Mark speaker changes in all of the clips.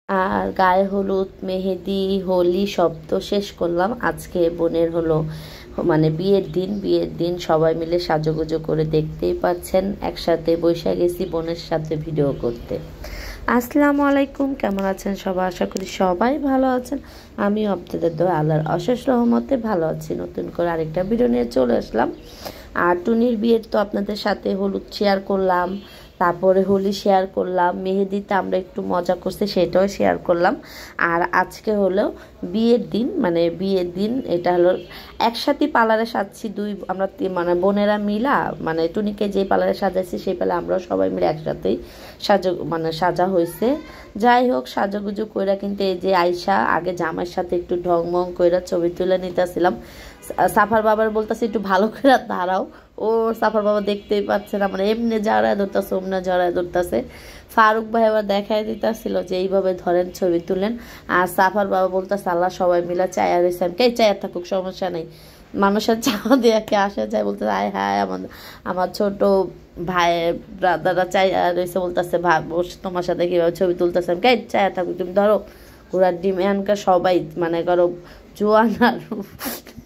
Speaker 1: আর গায়ে হলুদ মেহেদি হোলি সব তো শেষ করলাম। আজকে বোনের হলো মানে বিয়ের দিন সবাই মিলে সাজুগুজু করে দেখতেই পাচ্ছেন, একসাথে বৈশা গেছি বোনের সাথে ভিডিও করতে। আসসালামু আলাইকুম, কেমন আছেন সবাই? আশা করি সবাই ভালো আছেন। আমিও আপনাদের দোয়া আল্লাহর অশেষ রহমতে ভালো আছি। নতুন করে আরেকটা ভিডিও নিয়ে চলে আসলাম। আর টুনির বিয়ের তো আপনাদের সাথে হলুদ শেয়ার করলাম, তারপরে হোলি শেয়ার করলাম, মেহেদিতে আমরা একটু মজা করছি সেটাও শেয়ার করলাম। আর আজকে হলো বিয়ের দিন এটা হলো একসাথে পার্লারে সাজছি আমরা মানে বোনেরা মিলা, মানে টুনিকে যে পার্লারে সাজাইছি সেই পার্লারে আমরাও সবাই মিলে একসাথেই সাজা হয়েছে। যাই হোক, সাজাগুজু কইরা কিন্তু এই যে আয়শা আগে জামাইয়ের সাথে একটু ঢংমং কইরা ছবি তুলে নিতেছিলাম। সাফার বাবার বলতেছে একটু ভালো করে দাঁড়াও, ও সাফার বাবা দেখতেই পাচ্ছে না, মানে এমনি জড়ায় ধরতেছে ওমনে জড়ায় ধরতেছে। ফারুক ভাই আবার দেখাই দিতেছিল যে এইভাবে ধরেন ছবি তুলেন। আর সাফার বাবা বলতেছে আল্লাহ সবাই মিলে চায়া রয়েছে, কে চায়া থাকুক সমস্যা নেই, মানুষের চাওয়া দিয়ে কে আসে যায়। বলতে হায় হায় আমার ছোট ভাই ব্রাদাররা চায়া রয়েছে, বলতেছে তোমার সাথে কীভাবে ছবি তুলতেছে, কে চায়া থাকুক তুমি ধরো। ঘোড়ার ডিম এখানকার সবাই মানে করো জোয়ান আর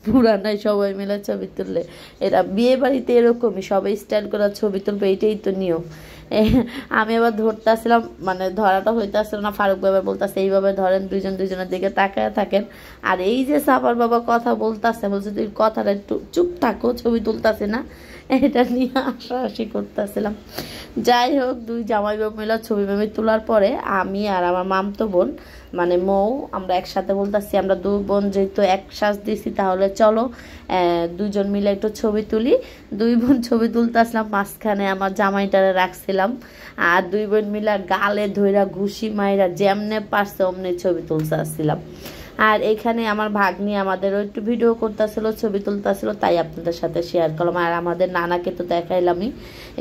Speaker 1: পুরানায় সবাই মিলে ছবি তুললে, এরা বিয়ে বাড়িতে এরকমই সবাই স্টাইল করে ছবি তুলবে, এইটাই তো নিয়ম। আমি আবার ধরতেছিলাম, মানে ধরাটা হইতেছিল না। ফারুক বাবা বলতেছে এইভাবে ধরেন, দুজনের দিকে তাকায় থাকেন। আর এই যে সাফার বাবা কথা বলতেছে, বলছে তুই কথাটা একটু চুপ থাকো, ছবি তুলতেছে না, এটা নিয়ে হাসাহাসি করতেছিলাম। যাই হোক, দুই জামাই বাবু মিলে ছবি তোলার পরে আমি আর আমার মামতো বোন মানে মৌ আমরা একসাথে বলতেছি আমরা দুই বোন যেহেতু এক শ্বাস দিছি তাহলে চলো দুজন মিলে একটু ছবি তুলি। দুই বোন ছবি তুলতেছিলাম, মাঝখানে আমার জামাইটারে রাখছিলাম। আর দুই বোন মিলে গালে ধইরা ঘুষি মাইরা যেমনে পারছে অমনি ছবি তুলতে আসছিলাম। আর এখানে আমার ভাগ্নি আমাদেরও একটু ভিডিও করতেছিল, ছবি তুলতেছিল, তাই আপনাদের সাথে শেয়ার করলাম। আর আমাদের নানাকে তো দেখাইলামই,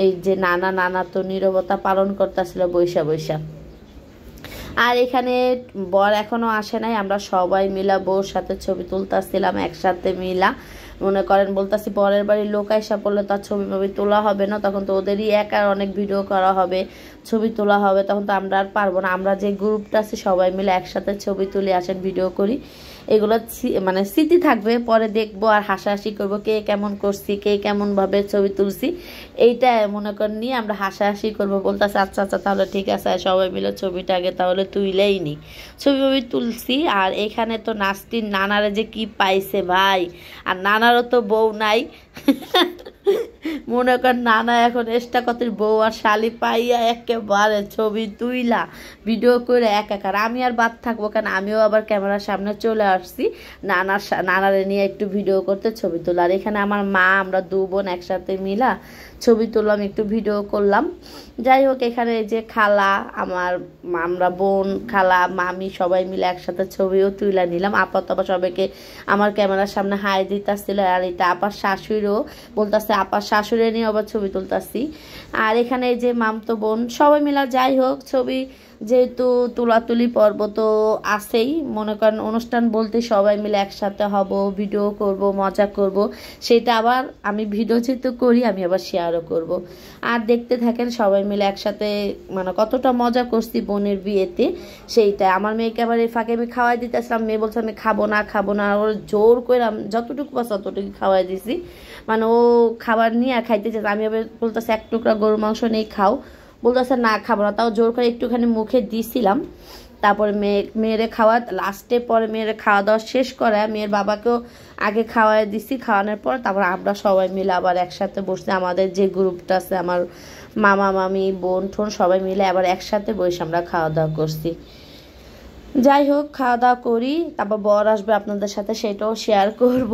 Speaker 1: এই যে নানা তো নীরবতা পালন করতেছিল বৈশা। আর এখানে বর এখনো আসে নাই, আমরা সবাই মিলা বউর সাথে ছবি তুলতেছিলাম একসাথে মিলা। মনে করেন বলতেছি বরের বাড়ির লোক আইসা পড়লে তার ছবি তোলা হবে না, তখন তো ওদেরই একার অনেক ভিডিও করা হবে, ছবি তোলা হবে, তখন তো আমরা আর পারবো না। আমরা যে গ্রুপটা আছি সবাই মিলে একসাথে ছবি তুলে আসেন, ভিডিও করি, এগুলো মানে স্মৃতি থাকবে, পরে দেখবো আর হাসাহাসি করবো কে কেমন করছি, কে কেমনভাবে ছবি তুলছি, এইটা মনে করেন নিয়ে আমরা হাসাহাসি করবো। বলতেছে আচ্ছা তাহলে ঠিক আছে, সবাই মিলে ছবিটা আগে তাহলে তুইলেই নি। ছবি তুলছি। আর এখানে তো নাস্তির নানারে যে কি পাইছে ভাই, আর নানারও তো বউ নাই। মনে কর নানা এখন এক্সট্রা কতির বউ আর শালি পাইয়া একেবারে ছবি তুইলা ভিডিও করে একাকার। আমি আর বাদ থাকবো কেন, আমিও আবার ক্যামেরার সামনে চলে আসছি নানারে নিয়ে একটু ভিডিও করতে, ছবি তোলা। আর এখানে আমার মা আমরা দু বোন একসাথে মিলা ছবি তুললাম, একটু ভিডিও করলাম। যাই হোক, এখানে যে খালা আমরা বোন খালা মামি সবাই মিলে একসাথে ছবিও তুলে নিলাম। আপাতত আবার সবাইকে আমার ক্যামেরার সামনে হাই দিতেছিল। আর এটা আপার শাশুড়িও বলতেছে আপার শাশুড়ি নিয়ে আবার ছবি তুলতেছি। আর এখানে যে মামতো বোন সবাই মিলে, যাই হোক ছবি যেহেতু তুলাতুলি পর্ব তো আছেই, মনে করেন অনুষ্ঠান বলতে সবাই মিলে একসাথে হব, ভিডিও করব, মজা করব, সেটা আবার আমি ভিডিও যেহেতু করি আমি আবার শেয়ারও করব। আর দেখতে থাকেন সবাই মিলে একসাথে মানে কতটা মজা করছি বোনের বিয়েতে, সেইটা। আমার মেয়েকে আবার এই ফাঁকে আমি খাওয়াই দিতেছিলাম, মেয়ে বলছে আমি খাবো না, ওর জোর করে যতটুকু পাস ততটুকু খাওয়াই দিছি, মানে ও খাবার নিয়ে খাইতে চাই। আমি আবার বলতেছে এক টুকরা গরুর মাংস নেই খাও, বলতেছে না খাবো না, তাও জোর করে একটুখানি মুখে দিছিলাম। তারপরে মেয়েরে লাস্টে পরে মেয়েরে খাওয়া দাওয়া শেষ করে মেয়ের বাবাকেও আগে খাওয়াই দিছি, খাওয়ানোর পর তারপর আমরা সবাই মিলে আবার একসাথে বসে আমাদের যে গ্রুপটা আছে আমার মামা মামি বোন ঠোন সবাই মিলে আবার একসাথে বসে আমরা খাওয়া দাওয়া করছি। যাই হোক, খাওয়া দাওয়া করি, তারপর বর আসবে আপনাদের সাথে সেটাও শেয়ার করব।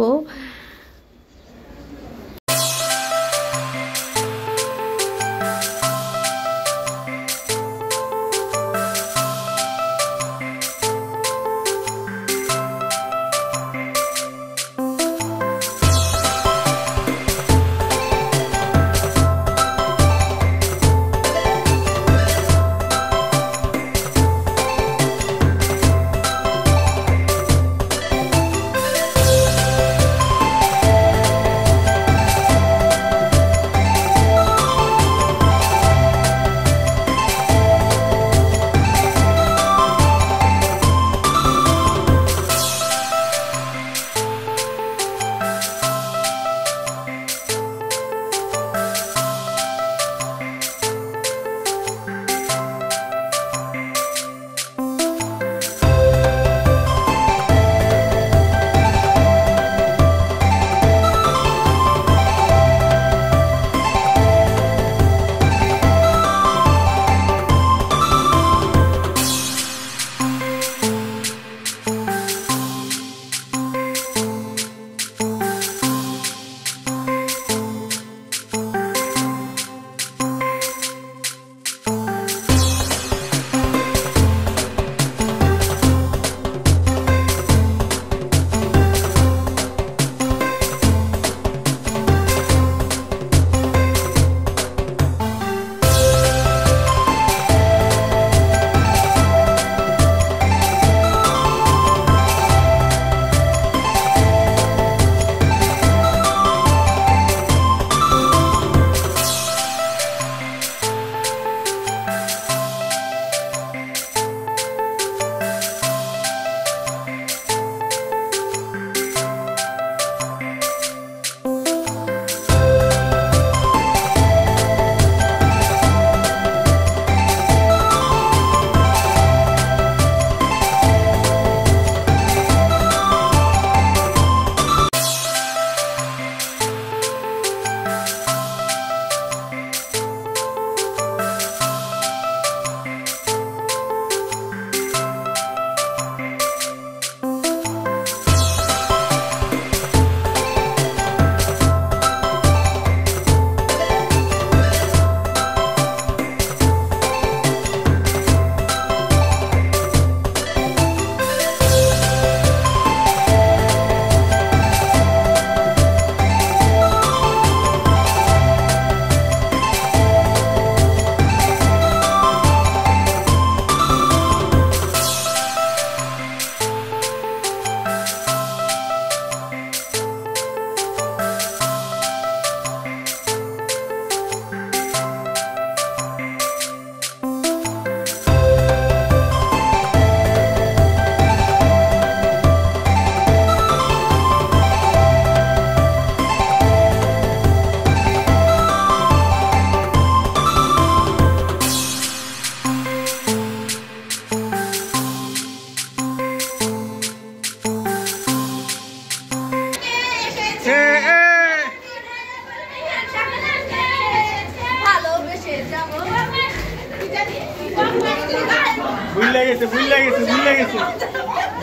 Speaker 2: ভুলে গেছে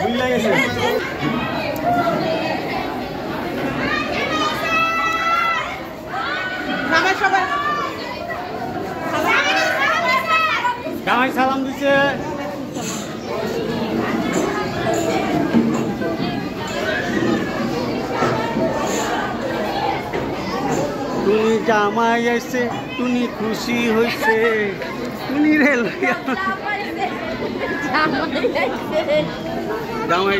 Speaker 2: ভুলে গেছে জামাই সালাম দিছে টুনি জামাই এসে টুনি খুশি হয়েছে টুনি রে লইয়া জামাই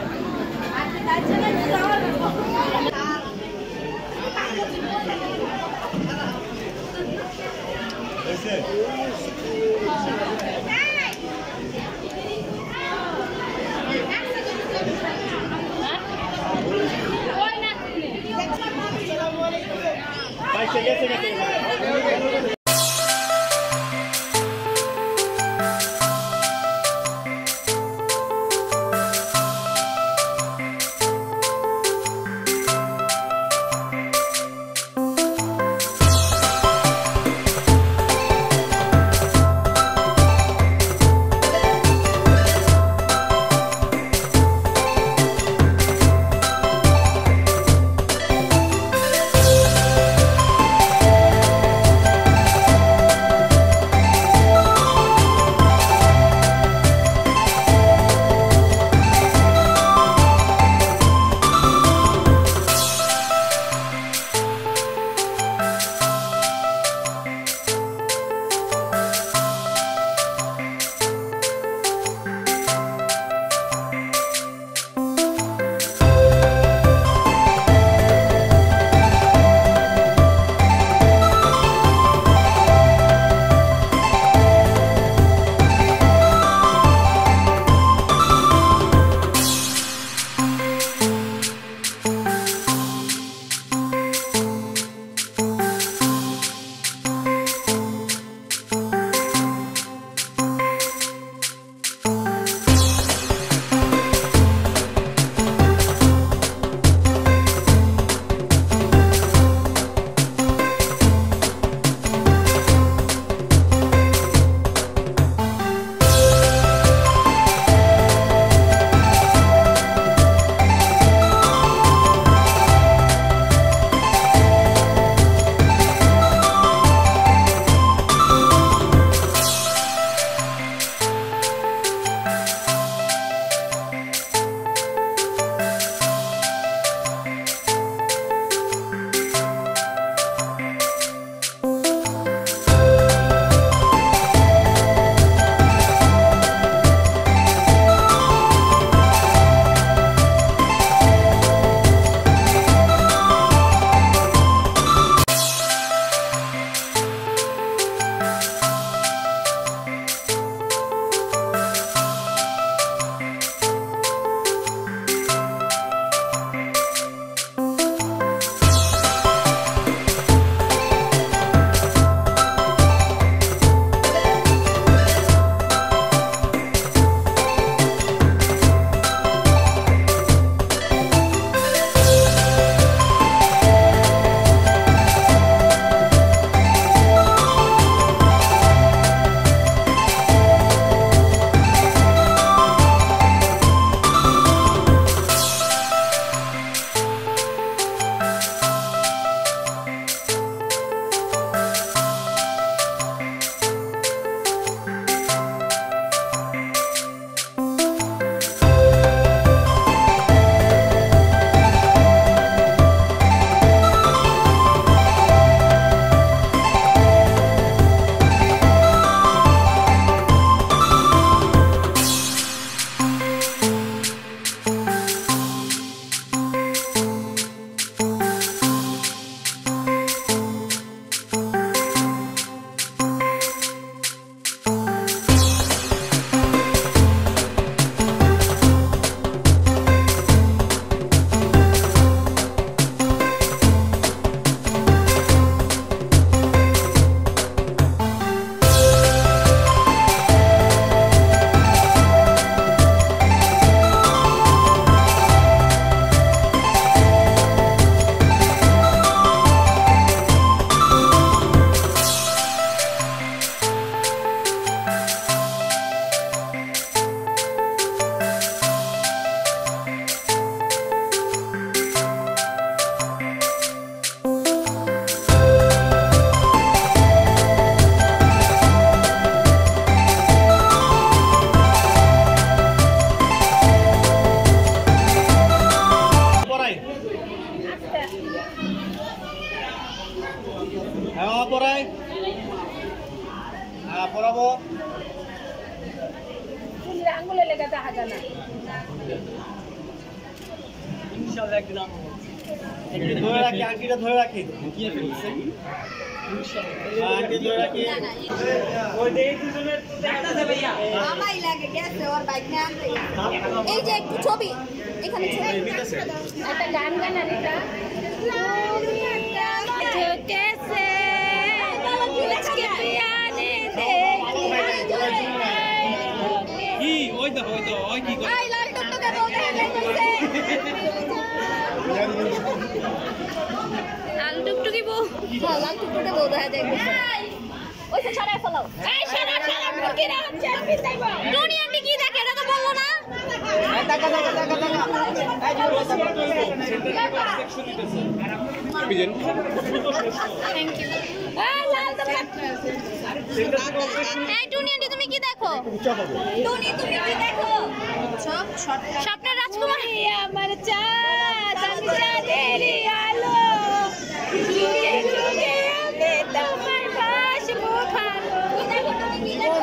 Speaker 2: ইনশাআল্লাহ একদিন আমরা ধরে রাখি, আংটিটা ধরে রাখি। আংটি ধরে রাখি। ওই দেই দুজনের দেখতাছে ভাইয়া।
Speaker 3: আমাই লাগে গেছে ওর বাইক নিয়ে আনতে। এই যে একটু ছবি এখানে ছবি একটা গান গান আনিতা जो कैसे कुछ के पियाने दे
Speaker 2: কি ওই তো ওই কি করে
Speaker 3: आई लाल टुकटुके बोलते हैं लाल टुकटुकी बो हां लाल टुकटुके बोलते हैं देख ওইটা ছড়ায় ফলাও এই ছড়া মুরগিরা চেক পিছাইবো টনি আন্টি কি দেখে এটা তো বললো না টাকা
Speaker 2: বিজন
Speaker 3: থ্যাংক ইউ এই লাল এই টনি আন্টি তুমি কি দেখো টনি তুমি কি দেখো সব স্বপ্নের রাজকুমার আমার চাঁদ আমি চাঁদেরই আলো যুগে যুগে আমি তোমার ভাসবো ভালো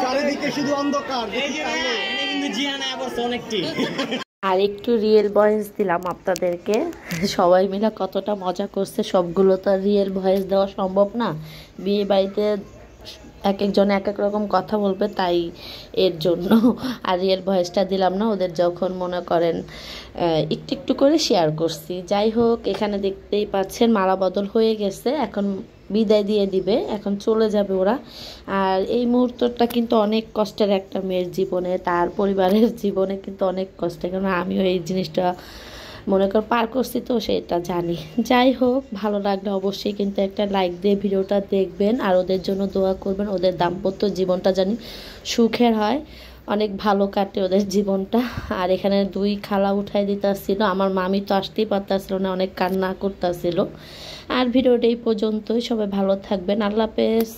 Speaker 2: চারিদিকে শুধু অন্ধকার কিন্তু জিয়ানা আবার অনেকটি
Speaker 1: আর একটু রিয়েল ভয়েস দিলাম আপনাদেরকে। সবাই মিলে কতটা মজা করছে, সবগুলো তো রিয়েল ভয়েস দেওয়া সম্ভব না, বিয়ে বাড়িতে এক একজন এক এক রকম কথা বলবে, তাই এর জন্য আর রিয়েল ভয়েসটা দিলাম না। ওদের যখন মনে করেন একটু একটু করে শেয়ার করছি। যাই হোক, এখানে দেখতেই পাচ্ছেন মালা বদল হয়ে গেছে, এখন বিদায় দিয়ে দিবে, এখন চলে যাবে ওরা। আর এই মুহূর্তটা কিন্তু অনেক কষ্টের একটা মেয়ের জীবনে, তার পরিবারের জীবনে কিন্তু অনেক কষ্টের, কারণ আমিও এই জিনিসটা মনে কর পার করছি, তো সেটা জানি। যাই হোক, ভালো লাগলে অবশ্যই কিন্তু একটা লাইক দিয়ে ভিডিওটা দেখবেন, আর ওদের জন্য দোয়া করবেন, ওদের দাম্পত্য জীবনটা জানি সুখের হয়, অনেক ভালো কাটে ওদের জীবনটা। আর এখানে দুই খালা উঠাই দিতেছিল, আমার মামি তো আসতেই পারতেছিল না, অনেক কান্না করতেছিল। আর ভিডিওটা এই পর্যন্তই, সবাই ভালো থাকবেন, আল্লাহ হাফেজ।